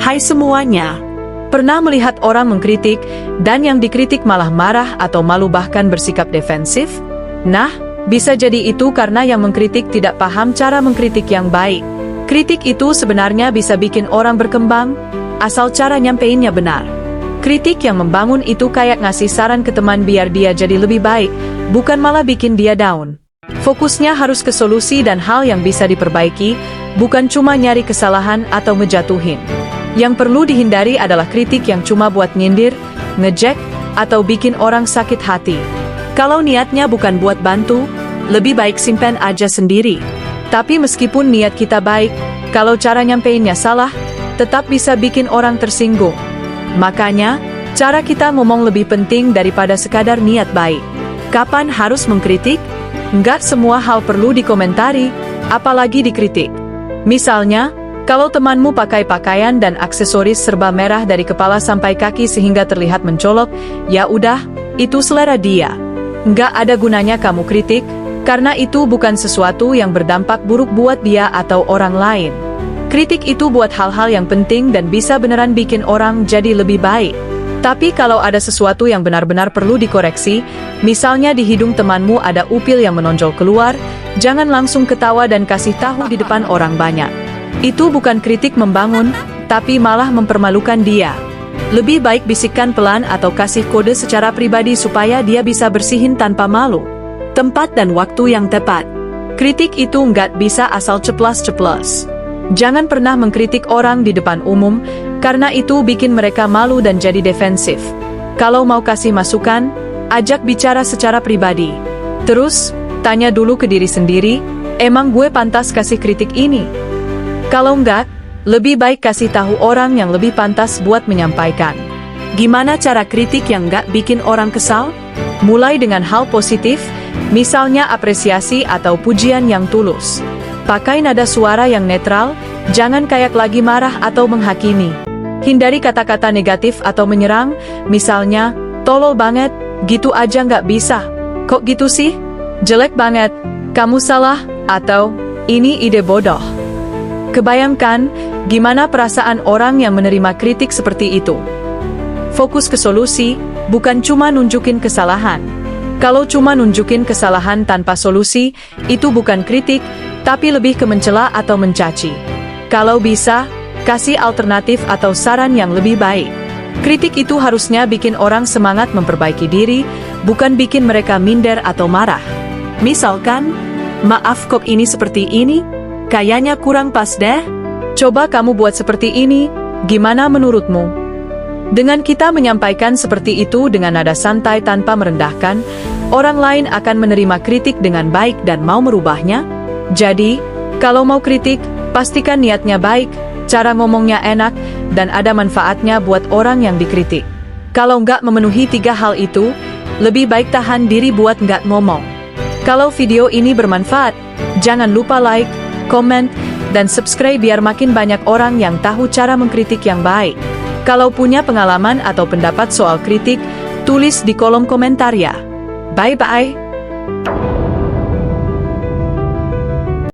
Hai semuanya. Pernah melihat orang mengkritik, dan yang dikritik malah marah atau malu bahkan bersikap defensif? Nah, bisa jadi itu karena yang mengkritik tidak paham cara mengkritik yang baik. Kritik itu sebenarnya bisa bikin orang berkembang, asal cara nyampeinnya benar. Kritik yang membangun itu kayak ngasih saran ke teman biar dia jadi lebih baik, bukan malah bikin dia down. Fokusnya harus ke solusi dan hal yang bisa diperbaiki, bukan cuma nyari kesalahan atau ngejatuhin. Yang perlu dihindari adalah kritik yang cuma buat nyindir, ngejek, atau bikin orang sakit hati. Kalau niatnya bukan buat bantu, lebih baik simpen aja sendiri. Tapi meskipun niat kita baik, kalau cara nyampeinnya salah, tetap bisa bikin orang tersinggung. Makanya, cara kita ngomong lebih penting daripada sekadar niat baik. Kapan harus mengkritik? Nggak semua hal perlu dikomentari, apalagi dikritik. Misalnya, kalau temanmu pakai pakaian dan aksesoris serba merah dari kepala sampai kaki sehingga terlihat mencolok, ya udah, itu selera dia. Nggak ada gunanya kamu kritik, karena itu bukan sesuatu yang berdampak buruk buat dia atau orang lain. Kritik itu buat hal-hal yang penting dan bisa beneran bikin orang jadi lebih baik. Tapi kalau ada sesuatu yang benar-benar perlu dikoreksi, misalnya di hidung temanmu ada upil yang menonjol keluar, jangan langsung ketawa dan kasih tahu di depan orang banyak. Itu bukan kritik membangun, tapi malah mempermalukan dia. Lebih baik bisikkan pelan atau kasih kode secara pribadi supaya dia bisa bersihin tanpa malu. Tempat dan waktu yang tepat. Kritik itu nggak bisa asal ceplas-ceplos. Jangan pernah mengkritik orang di depan umum, karena itu bikin mereka malu dan jadi defensif. Kalau mau kasih masukan, ajak bicara secara pribadi. Terus, tanya dulu ke diri sendiri, emang gue pantas kasih kritik ini? Kalau enggak, lebih baik kasih tahu orang yang lebih pantas buat menyampaikan. Gimana cara kritik yang enggak bikin orang kesal? Mulai dengan hal positif, misalnya apresiasi atau pujian yang tulus. Pakai nada suara yang netral, jangan kayak lagi marah atau menghakimi. Hindari kata-kata negatif atau menyerang, misalnya, tolol banget, gitu aja nggak bisa. Kok gitu sih? Jelek banget, kamu salah, atau, ini ide bodoh. Kebayangkan, gimana perasaan orang yang menerima kritik seperti itu. Fokus ke solusi, bukan cuma nunjukin kesalahan. Kalau cuma nunjukin kesalahan tanpa solusi, itu bukan kritik, tapi lebih ke mencela atau mencaci. Kalau bisa, kasih alternatif atau saran yang lebih baik. Kritik itu harusnya bikin orang semangat memperbaiki diri, bukan bikin mereka minder atau marah. Misalkan, maaf kok ini seperti ini? Kayaknya kurang pas deh. Coba kamu buat seperti ini, gimana menurutmu? Dengan kita menyampaikan seperti itu dengan nada santai tanpa merendahkan, orang lain akan menerima kritik dengan baik dan mau merubahnya. Jadi, kalau mau kritik, pastikan niatnya baik, cara ngomongnya enak, dan ada manfaatnya buat orang yang dikritik. Kalau nggak memenuhi 3 hal itu, lebih baik tahan diri buat nggak ngomong. Kalau video ini bermanfaat, jangan lupa like, komen, dan subscribe biar makin banyak orang yang tahu cara mengkritik yang baik. Kalau punya pengalaman atau pendapat soal kritik, tulis di kolom komentar ya. Bye-bye.